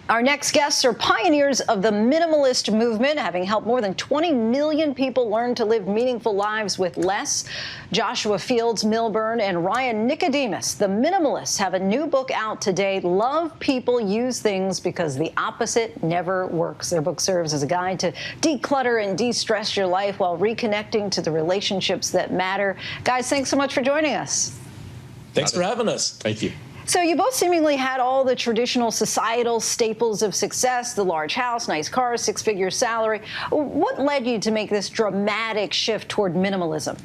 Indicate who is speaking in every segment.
Speaker 1: Our next guests are pioneers of the minimalist movement, having helped more than 20 million people learn to live meaningful lives with less. Joshua Fields Milburn and Ryan Nicodemus, the Minimalists, have a new book out today, Love People, Use Things Because the Opposite Never Works. Their book serves as a guide to declutter and de-stress your life while reconnecting to the relationships that matter. Guys, thanks so much for joining us.
Speaker 2: Thanks for having us.
Speaker 3: Thank you.
Speaker 1: So you both seemingly had all the traditional societal staples of success, the large house, nice cars, six-figure salary. What led you to make this dramatic shift toward minimalism?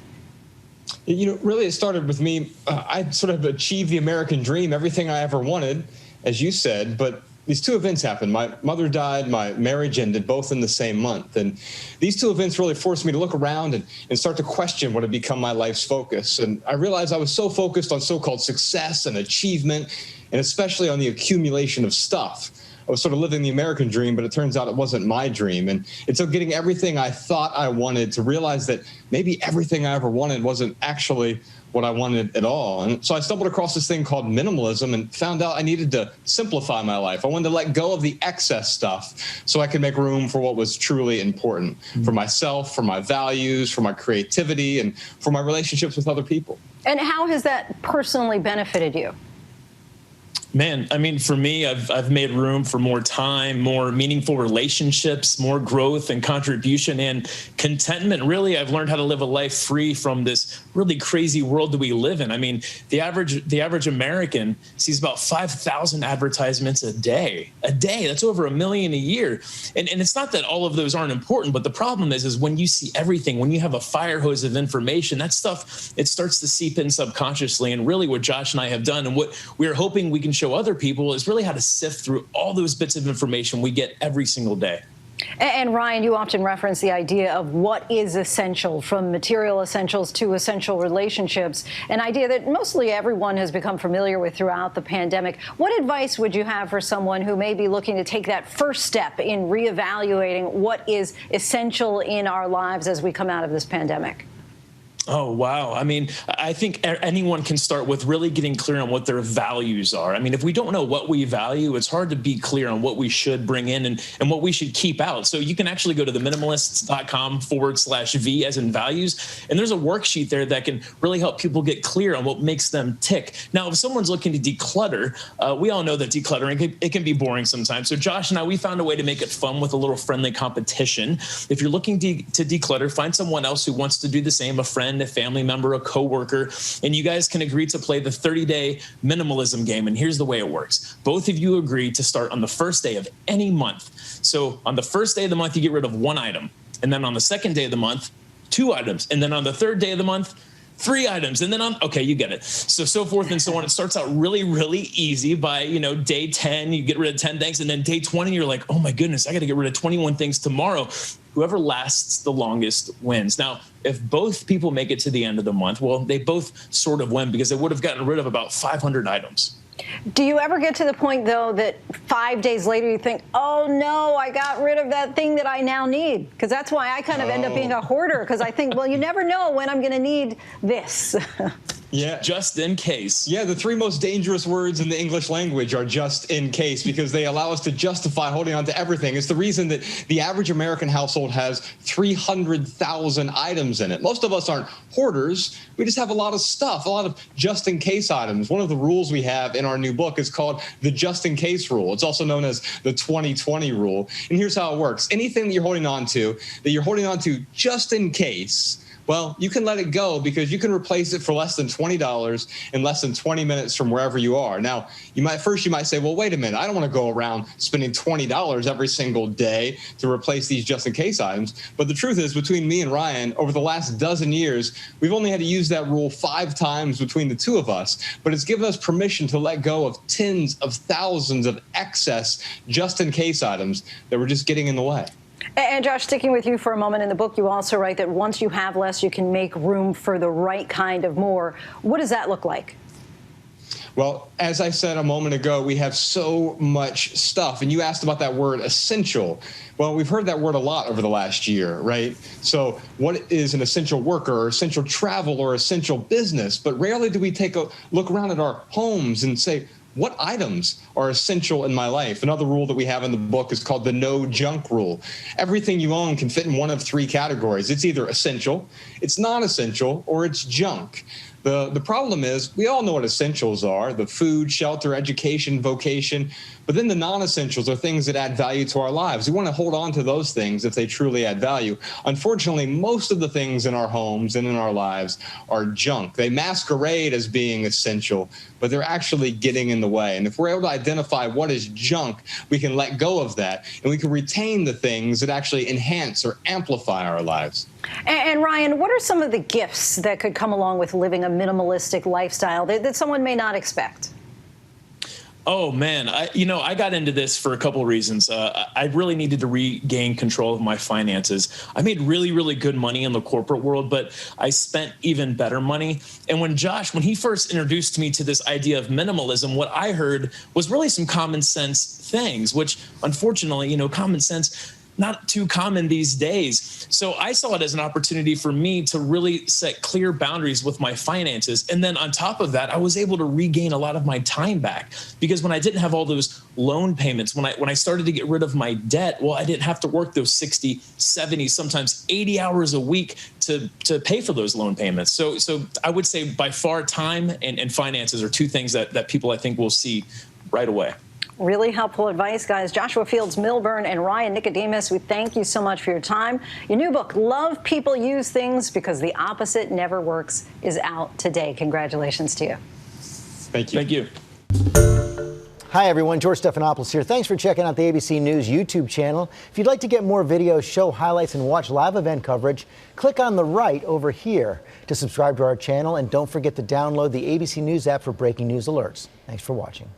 Speaker 3: Really it started with me. I sort of achieved the American dream, everything I ever wanted, as you said, but these two events happened. My mother died, my marriage ended, both in the same month. And these two events really forced me to look around and start to question what had become my life's focus. And I realized I was so focused on so-called success and achievement, and especially on the accumulation of stuff. I was sort of living the American dream, but it turns out it wasn't my dream. And it took getting everything I thought I wanted to realize that maybe everything I ever wanted wasn't actually what I wanted at all. And so I stumbled across this thing called minimalism and found out I needed to simplify my life. I wanted to let go of the excess stuff so I could make room for what was truly important for myself, for my values, for my creativity, and for my relationships with other people.
Speaker 1: And how has that personally benefited you?
Speaker 2: Man, I mean, for me, I've made room for more time, more meaningful relationships, more growth and contribution and contentment. Really, I've learned how to live a life free from this really crazy world that we live in. I mean, the average American sees about 5,000 advertisements a day. That's over 1 million a year. And it's not that all of those aren't important, but the problem is when you see everything, when you have a fire hose of information, that stuff, it starts to seep in subconsciously. And really what Josh and I have done and what we're hoping we can show other people is really how to sift through all those bits of information we get every single day.
Speaker 1: And Ryan, you often reference the idea of what is essential, from material essentials to essential relationships, an idea that mostly everyone has become familiar with throughout the pandemic. What advice would you have for someone who may be looking to take that first step in reevaluating what is essential in our lives as we come out of this pandemic?
Speaker 2: Oh, wow. I mean, I think anyone can start with really getting clear on what their values are. I mean, if we don't know what we value, it's hard to be clear on what we should bring in and what we should keep out. So you can actually go to the minimalists.com/V as in values. And there's a worksheet there that can really help people get clear on what makes them tick. Now, if someone's looking to declutter, we all know that decluttering, it can be boring sometimes. So Josh and I, we found a way to make it fun with a little friendly competition. If you're looking to declutter, find someone else who wants to do the same, a friend, a family member, a coworker, and you guys can agree to play the 30-day minimalism game. And here's the way it works. Both of you agree to start on the first day of any month. So on the first day of the month, you get rid of 1 item. And then on the second day of the month, 2 items. And then on the third day of the month, 3 items. And then okay, you get it. So forth and so on. It starts out really, really easy by, day 10, you get rid of 10 things. And then day 20, you're like, oh my goodness, I got to get rid of 21 things tomorrow. Whoever lasts the longest wins. Now, if both people make it to the end of the month, well, they both sort of win because they would have gotten rid of about 500 items.
Speaker 1: Do you ever get to the point, though, that 5 days later you think, oh, no, I got rid of that thing that I now need? Because that's why I kind of end up being a hoarder, because I think, well, you never know when I'm going to need this.
Speaker 3: Yeah.
Speaker 2: Just in case.
Speaker 3: Yeah, the 3 most dangerous words in the English language are just in case, because they allow us to justify holding on to everything. It's the reason that the average American household has 300,000 items in it. Most of us aren't hoarders. We just have a lot of stuff, a lot of just in case items. One of the rules we have in our new book is called the just in case rule. It's also known as the 20/20 rule. And here's how it works. Anything that you're holding on to just in case, well, you can let it go because you can replace it for less than $20 in less than 20 minutes from wherever you are. Now, you might say, well, wait a minute, I don't want to go around spending $20 every single day to replace these just in case items. But the truth is, between me and Ryan, over the last dozen years, we've only had to use that rule 5 times between the two of us. But it's given us permission to let go of tens of thousands of excess just in case items that were just getting in the way.
Speaker 1: And Josh, sticking with you for a moment, in the book you also write that once you have less, you can make room for the right kind of more. What does that look like?
Speaker 3: Well, as I said a moment ago, we have so much stuff. And you asked about that word essential. Well, we've heard that word a lot over the last year, right? So what is an essential worker or essential travel or essential business? But rarely do we take a look around at our homes and say, what items are essential in my life. Another rule that we have in the book is called the no junk rule. Everything you own can fit in one of three categories. It's either essential, it's non-essential, or it's junk. The problem is we all know what essentials are: the food, shelter, education, vocation. But then the non-essentials are things that add value to our lives. We want to hold on to those things if they truly add value. Unfortunately, most of the things in our homes and in our lives are junk. They masquerade as being essential, but they're actually getting in the way. And if we're able to identify what is junk, we can let go of that, and we can retain the things that actually enhance or amplify our lives.
Speaker 1: And Ryan, what are some of the gifts that could come along with living a minimalistic lifestyle that someone may not expect?
Speaker 2: Oh, man, I got into this for a couple of reasons. I really needed to regain control of my finances. I made really, really good money in the corporate world, but I spent even better money. And when he first introduced me to this idea of minimalism, what I heard was really some common sense things, which unfortunately, common sense, not too common these days. So I saw it as an opportunity for me to really set clear boundaries with my finances. And then on top of that, I was able to regain a lot of my time back, because when I didn't have all those loan payments, when I started to get rid of my debt, well, I didn't have to work those 60, 70, sometimes 80 hours a week to pay for those loan payments. So I would say by far time and finances are two things that people I think will see right away.
Speaker 1: Really helpful advice, guys. Joshua Fields Milburn and Ryan Nicodemus, we thank you so much for your time. Your new book, Love People Use Things Because the Opposite Never Works, is out today. Congratulations to you.
Speaker 3: Thank you.
Speaker 2: Thank you.
Speaker 4: Hi, everyone. George Stephanopoulos here. Thanks for checking out the ABC News YouTube channel. If you'd like to get more videos, show highlights, and watch live event coverage, click on the right over here to subscribe to our channel. And don't forget to download the ABC News app for breaking news alerts. Thanks for watching.